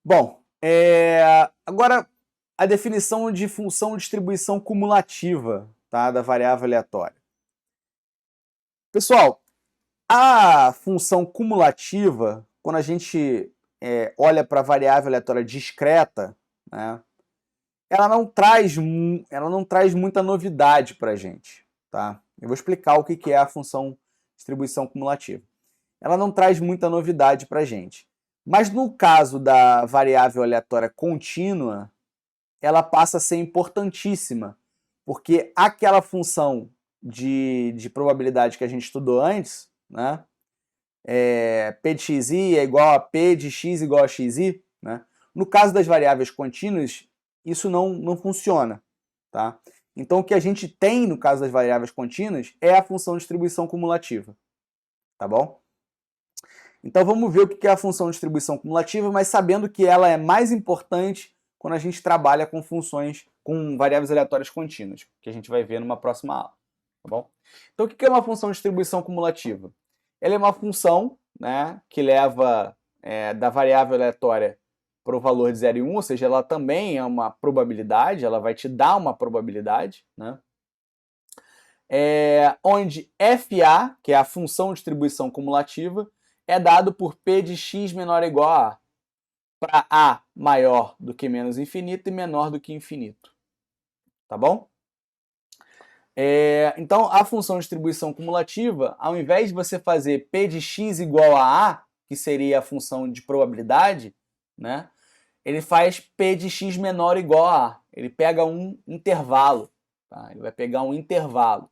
Bom, agora a definição de função de distribuição cumulativa, tá, da variável aleatória. Pessoal, a função cumulativa, quando a gente olha para a variável aleatória discreta, né, ela não traz muita novidade para a gente. Tá? Eu vou explicar o que é a função de distribuição cumulativa. Ela não traz muita novidade para a gente. Mas no caso da variável aleatória contínua, ela passa a ser importantíssima, porque aquela função de probabilidade que a gente estudou antes, né? P de xi é igual a P de x igual a xi, né? No caso das variáveis contínuas, isso não funciona, tá? Então, o que a gente tem no caso das variáveis contínuas é a função de distribuição cumulativa, tá bom? Então, vamos ver o que é a função de distribuição cumulativa, mas sabendo que ela é mais importante quando a gente trabalha com funções, com variáveis aleatórias contínuas, que a gente vai ver numa próxima aula, tá bom? Então, o que é uma função de distribuição cumulativa? Ela é uma função, né, que leva da variável aleatória para o valor de 0 e 1, ou seja, ela também é uma probabilidade, ela vai te dar uma probabilidade, né? Onde FA, que é a função de distribuição cumulativa, é dado por P de x menor ou igual a A, para A maior do que menos infinito e menor do que infinito. Tá bom? Então, a função de distribuição cumulativa, ao invés de você fazer P de x igual a A, que seria a função de probabilidade, né, ele faz P de x menor ou igual a A. Ele pega um intervalo. Tá? Ele vai pegar um intervalo.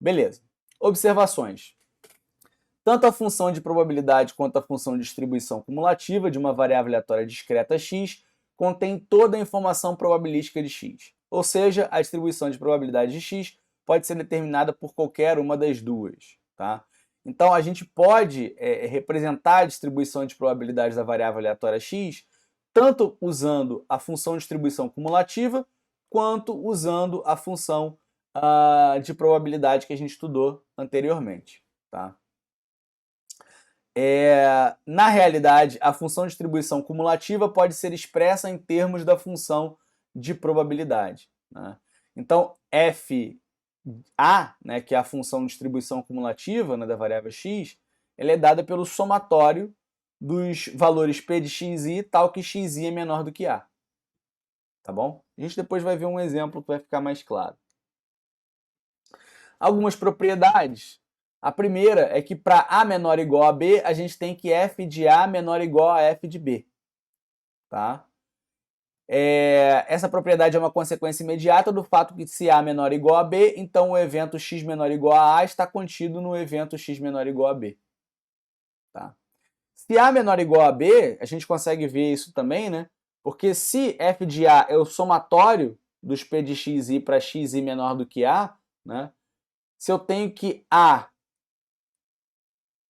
Beleza. Observações. Tanto a função de probabilidade quanto a função de distribuição cumulativa de uma variável aleatória discreta x contém toda a informação probabilística de x. Ou seja, a distribuição de probabilidade de x pode ser determinada por qualquer uma das duas. Tá? Então, a gente pode representar a distribuição de probabilidades da variável aleatória x tanto usando a função de distribuição cumulativa quanto usando a função de probabilidade que a gente estudou anteriormente. Tá? Na realidade, a função de distribuição cumulativa pode ser expressa em termos da função de probabilidade. Né? Então, FA, né, que é a função de distribuição cumulativa, né, da variável x, ela é dada pelo somatório dos valores P de xi, tal que xi é menor do que A. Tá bom? A gente depois vai ver um exemplo que vai ficar mais claro. Algumas propriedades. A primeira é que para A menor ou igual a B, a gente tem que f de A menor ou igual a f de B. Tá? Essa propriedade é uma consequência imediata do fato que se A menor ou igual a B, então o evento x menor ou igual a A está contido no evento x menor ou igual a B. Tá? Se A menor ou igual a B, a gente consegue ver isso também, né? Porque se f de A é o somatório dos P de xi para xi menor do que A, né? Se eu tenho que A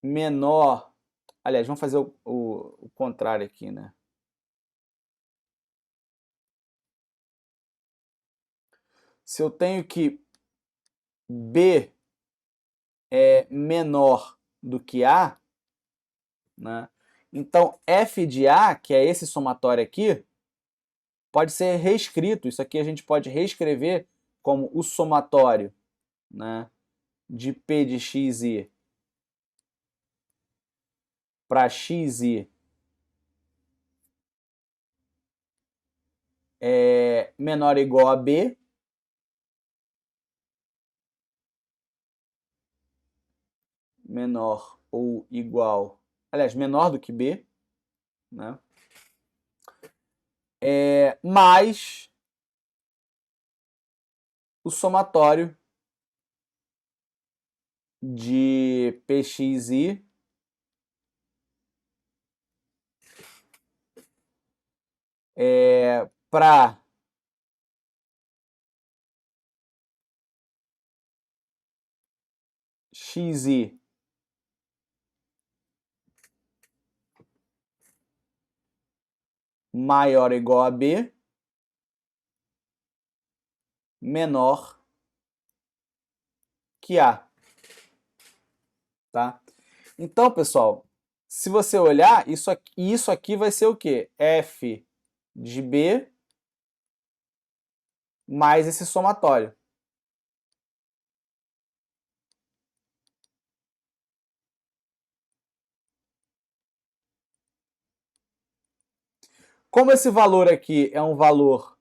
menor... Aliás, vamos fazer o contrário aqui, né? Se eu tenho que B é menor do que A, né? Então f de A, que é esse somatório aqui, pode ser reescrito. Isso aqui a gente pode reescrever como o somatório, né, de P de xi para xi menor ou igual a B, menor ou igual, aliás, menor do que B, né? Mais o somatório de pxi para xi maior ou igual a B, menor que A. Tá? Então, pessoal, se você olhar, isso aqui vai ser o quê? F de B mais esse somatório. Como esse valor aqui é um valor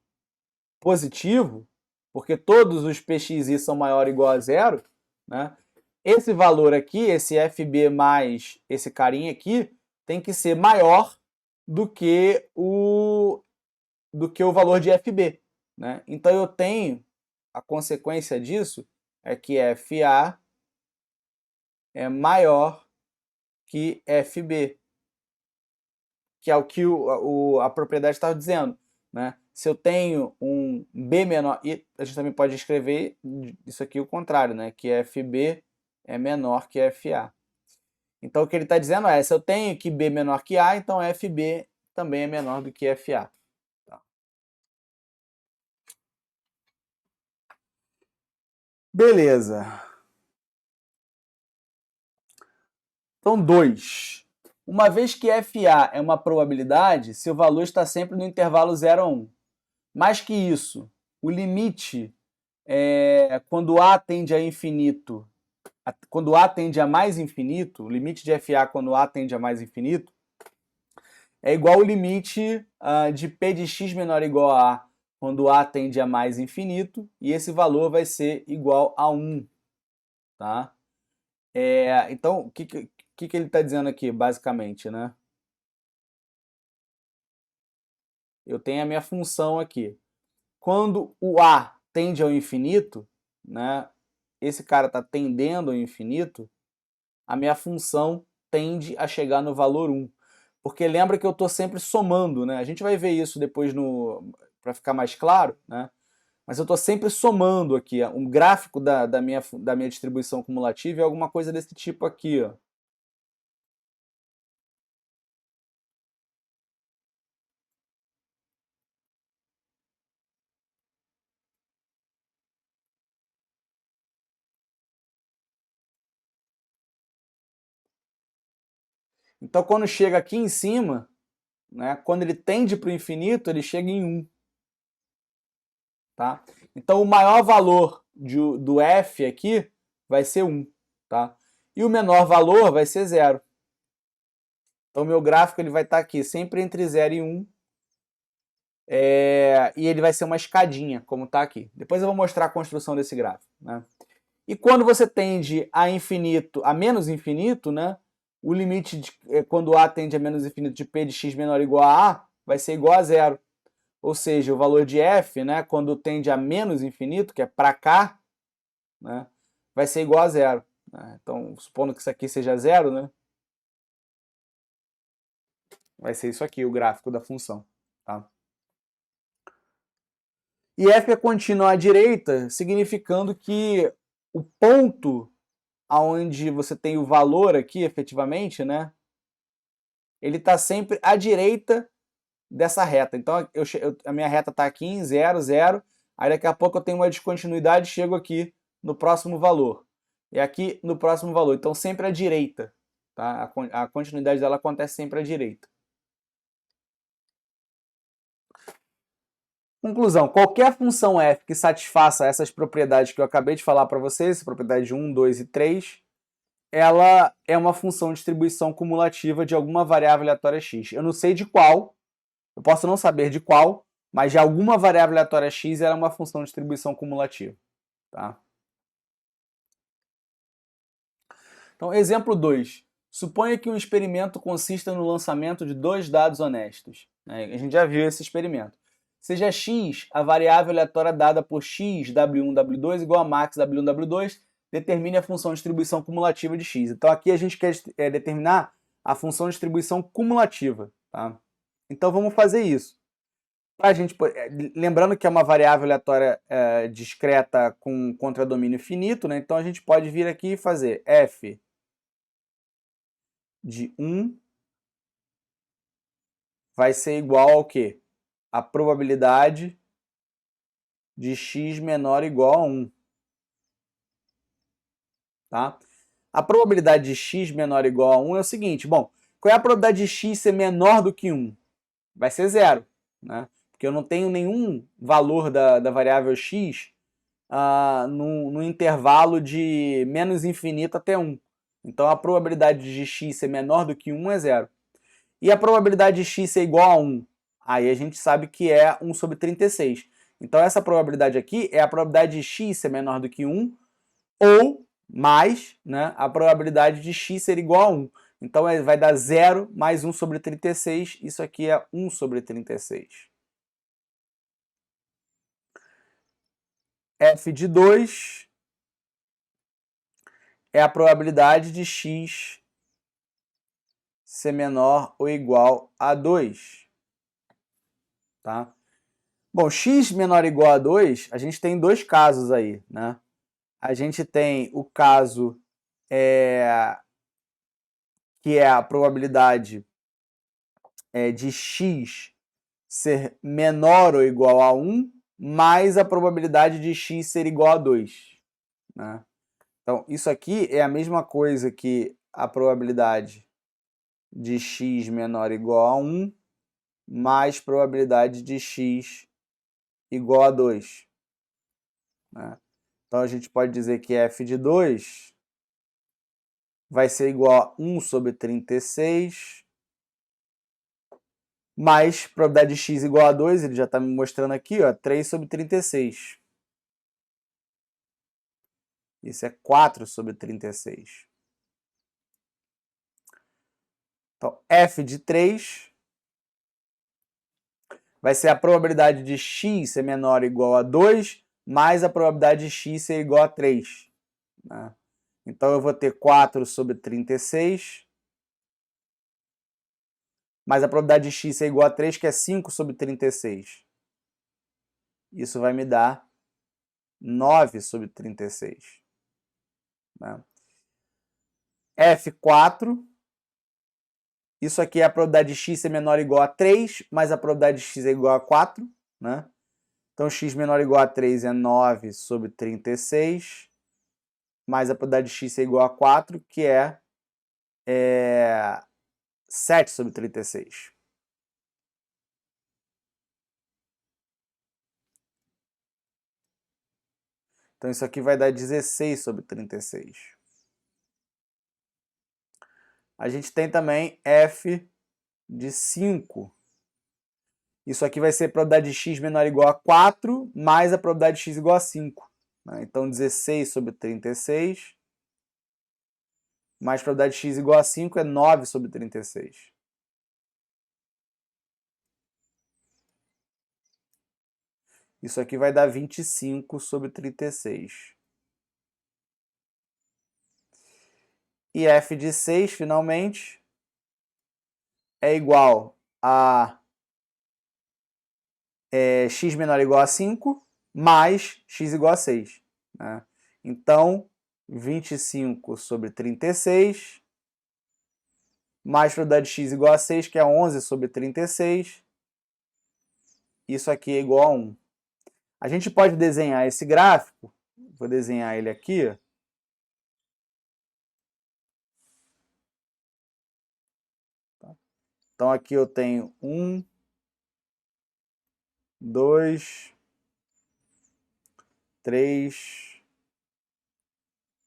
positivo, porque todos os pxi são maior ou igual a zero, né? Esse valor aqui, esse FB mais esse carinha aqui, tem que ser maior do que o valor de FB, né? Então eu tenho, a consequência disso é que FA é maior que FB, que é o que a propriedade estava dizendo, né? Se eu tenho um B menor, e a gente também pode escrever isso aqui o contrário, né? Que FB é menor que FA. Então o que ele está dizendo é, se eu tenho que B menor que A, então FB também é menor do que FA. Tá. Beleza. Então 2. Uma vez que FA é uma probabilidade, seu valor está sempre no intervalo 0 a 1. Mais que isso, o limite quando A tende a infinito, quando A tende a mais infinito, o limite de FA quando A tende a mais infinito, é igual ao limite de P de x menor ou igual a A quando A tende a mais infinito, e esse valor vai ser igual a 1. Tá? Então, o que ele está dizendo aqui, basicamente, né? Eu tenho a minha função aqui. Quando o A tende ao infinito, né, esse cara está tendendo ao infinito, a minha função tende a chegar no valor 1. Porque lembra que eu estou sempre somando, né? A gente vai ver isso depois para ficar mais claro, né? Mas eu estou sempre somando aqui. Um gráfico da minha distribuição cumulativa é alguma coisa desse tipo aqui, ó. Então, quando chega aqui em cima, né, quando ele tende para o infinito, ele chega em 1. Tá? Então, o maior valor do f aqui vai ser 1. Tá? E o menor valor vai ser 0. Então, o meu gráfico ele vai estar aqui sempre entre 0 e 1. E ele vai ser uma escadinha, como está aqui. Depois eu vou mostrar a construção desse gráfico. Né? E quando você tende a infinito, a menos infinito, né, o limite, quando A tende a menos infinito de P de x menor ou igual a A, vai ser igual a 0. Ou seja, o valor de f, né, quando tende a menos infinito, que é para cá, né, vai ser igual a 0. Né? Então, supondo que isso aqui seja 0, né, vai ser isso aqui, o gráfico da função. Tá? E f é contínuo à direita, significando que o ponto aonde você tem o valor aqui, efetivamente, né, ele está sempre à direita dessa reta. Então, a minha reta está aqui em 0, 0. Aí daqui a pouco eu tenho uma descontinuidade e chego aqui no próximo valor. E aqui no próximo valor. Então, sempre à direita. Tá? A continuidade dela acontece sempre à direita. Conclusão, qualquer função f que satisfaça essas propriedades que eu acabei de falar para vocês, propriedade 1, 2 e 3, ela é uma função de distribuição cumulativa de alguma variável aleatória x. Eu não sei de qual, eu posso não saber de qual, mas de alguma variável aleatória x ela é uma função de distribuição cumulativa. Tá? Então, exemplo 2. Suponha que um experimento consista no lançamento de 2 dados honestos. A gente já viu esse experimento. Seja x a variável aleatória dada por x, w1, w2 igual a max, w1, w2, determine a função de distribuição cumulativa de x. Então aqui a gente quer determinar a função de distribuição cumulativa. Tá? Então vamos fazer isso. A gente, lembrando que é uma variável aleatória discreta com contradomínio finito, né? Então a gente pode vir aqui e fazer f de 1 vai ser igual ao quê? A probabilidade de x menor ou igual a 1. Tá? A probabilidade de x menor ou igual a 1 é o seguinte, bom, Qual é a probabilidade de x ser menor do que 1? Vai ser 0, né? Porque eu não tenho nenhum valor da variável x no intervalo de menos infinito até 1. Então a probabilidade de x ser menor do que 1 é 0. E a probabilidade de x ser igual a 1? Aí a gente sabe que é 1 sobre 36. Então essa probabilidade aqui é a probabilidade de x ser menor do que 1 ou mais, né, a probabilidade de x ser igual a 1. Então vai dar 0 mais 1 sobre 36. Isso aqui é 1 sobre 36. F de 2 é a probabilidade de x ser menor ou igual a 2. Tá? Bom, x menor ou igual a 2, a gente tem dois casos aí, né? A gente tem o caso que é a probabilidade de x ser menor ou igual a 1, mais a probabilidade de x ser igual a 2. Né? Então, isso aqui é a mesma coisa que a probabilidade de x menor ou igual a 1, mais probabilidade de x igual a 2. Né? Então, a gente pode dizer que f de 2 vai ser igual a 1 sobre 36, mais probabilidade de x igual a 2, ele já está me mostrando aqui, ó, 3 sobre 36. Isso é 4 sobre 36. Então, f de 3 vai ser a probabilidade de x ser menor ou igual a 2, mais a probabilidade de x ser igual a 3. Né? Então, eu vou ter 4 sobre 36, mais a probabilidade de x ser igual a 3, que é 5 sobre 36. Isso vai me dar 9 sobre 36. Né? F4, isso aqui é a probabilidade de x ser menor ou igual a 3, mais a probabilidade de x é igual a 4. Né? Então, x menor ou igual a 3 é 9 sobre 36, mais a probabilidade de x ser igual a 4, que é 7 sobre 36. Então, isso aqui vai dar 16 sobre 36. A gente tem também f de 5. Isso aqui vai ser a probabilidade de x menor ou igual a 4, mais a probabilidade de x igual a 5. Né? Então, 16 sobre 36, mais a probabilidade de x igual a 5 é 9 sobre 36. Isso aqui vai dar 25 sobre 36. E f de 6, finalmente, é igual a x menor ou igual a 5, mais x igual a 6. Né? Então, 25 sobre 36, mais probabilidade de x igual a 6, que é 11 sobre 36. Isso aqui é igual a 1. A gente pode desenhar esse gráfico, vou desenhar ele aqui. Então, aqui eu tenho 1, 2, 3,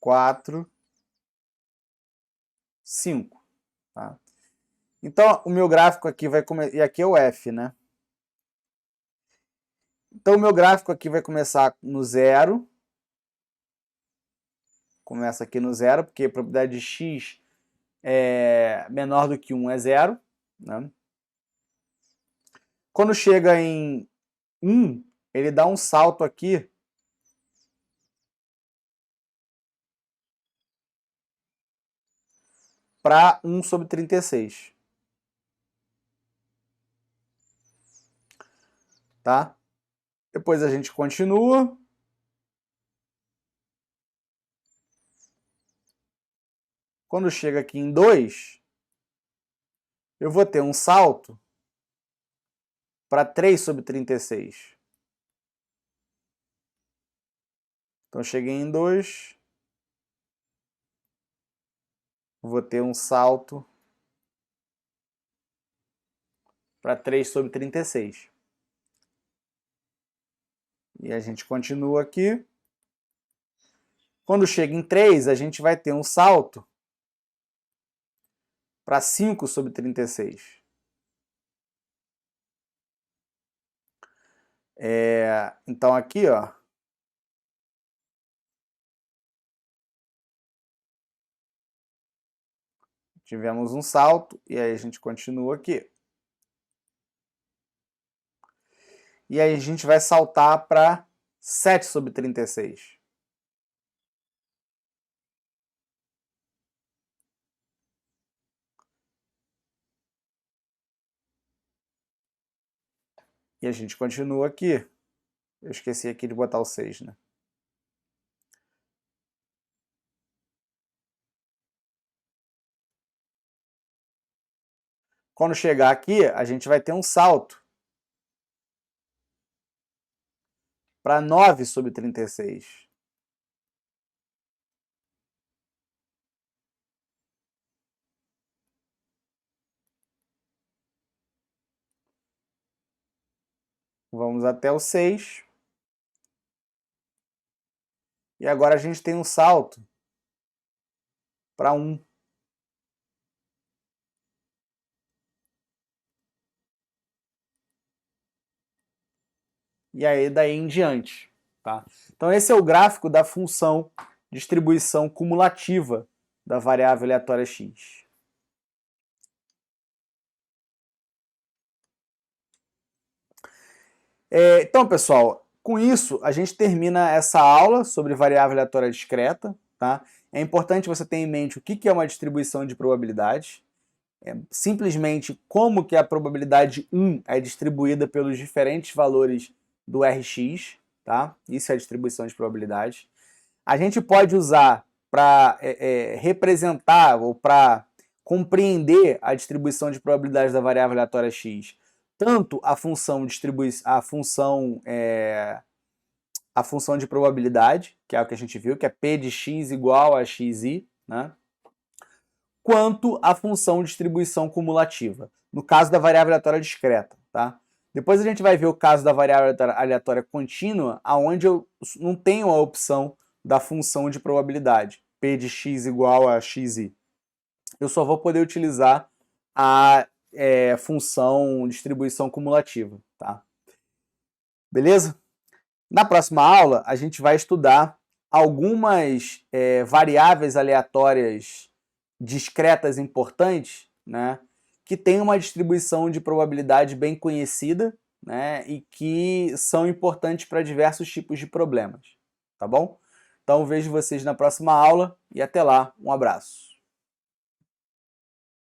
4, 5. Tá? Então, o meu gráfico aqui vai começar... E aqui é o F, né? Então, o meu gráfico aqui vai começar no 0. Começa aqui no 0, porque a probabilidade de x é menor do que 1 é 0. Né? Quando chega em 1, ele dá um salto aqui para 1 sobre 36. Tá? Depois a gente continua. Quando chega aqui em 2, eu vou ter um salto para 3 sobre 36. Então, eu cheguei em 2, vou ter um salto para 3 sobre 36. E a gente continua aqui. Quando chega em 3, a gente vai ter um salto para 5 sobre 36. Então aqui, ó, tivemos um salto, e aí a gente continua aqui. E aí a gente vai saltar para 7 sobre 36. E a gente continua aqui. Eu esqueci aqui de botar o 6, né? Quando chegar aqui, a gente vai ter um salto para 9 sobre 36. Vamos até o 6. E agora a gente tem um salto para 1. E aí daí em diante. Tá? Então esse é o gráfico da função distribuição cumulativa da variável aleatória x. Então, pessoal, com isso a gente termina essa aula sobre variável aleatória discreta. Tá? É importante você ter em mente o que é uma distribuição de probabilidades. Simplesmente como que a probabilidade 1 é distribuída pelos diferentes valores do Rx. Tá? Isso é a distribuição de probabilidades. A gente pode usar para representar ou para compreender a distribuição de probabilidades da variável aleatória x, tanto a função de probabilidade, que é o que a gente viu, que é p de x igual a xi, né? Quanto a função de distribuição cumulativa, no caso da variável aleatória discreta. Tá? Depois a gente vai ver o caso da variável aleatória contínua, onde eu não tenho a opção da função de probabilidade, p de x igual a xi. Eu só vou poder utilizar a função distribuição cumulativa. Tá? Beleza? Na próxima aula, a gente vai estudar algumas variáveis aleatórias discretas importantes, né, que têm uma distribuição de probabilidade bem conhecida, né, e que são importantes para diversos tipos de problemas. Tá bom? Então vejo vocês na próxima aula e até lá. Um abraço.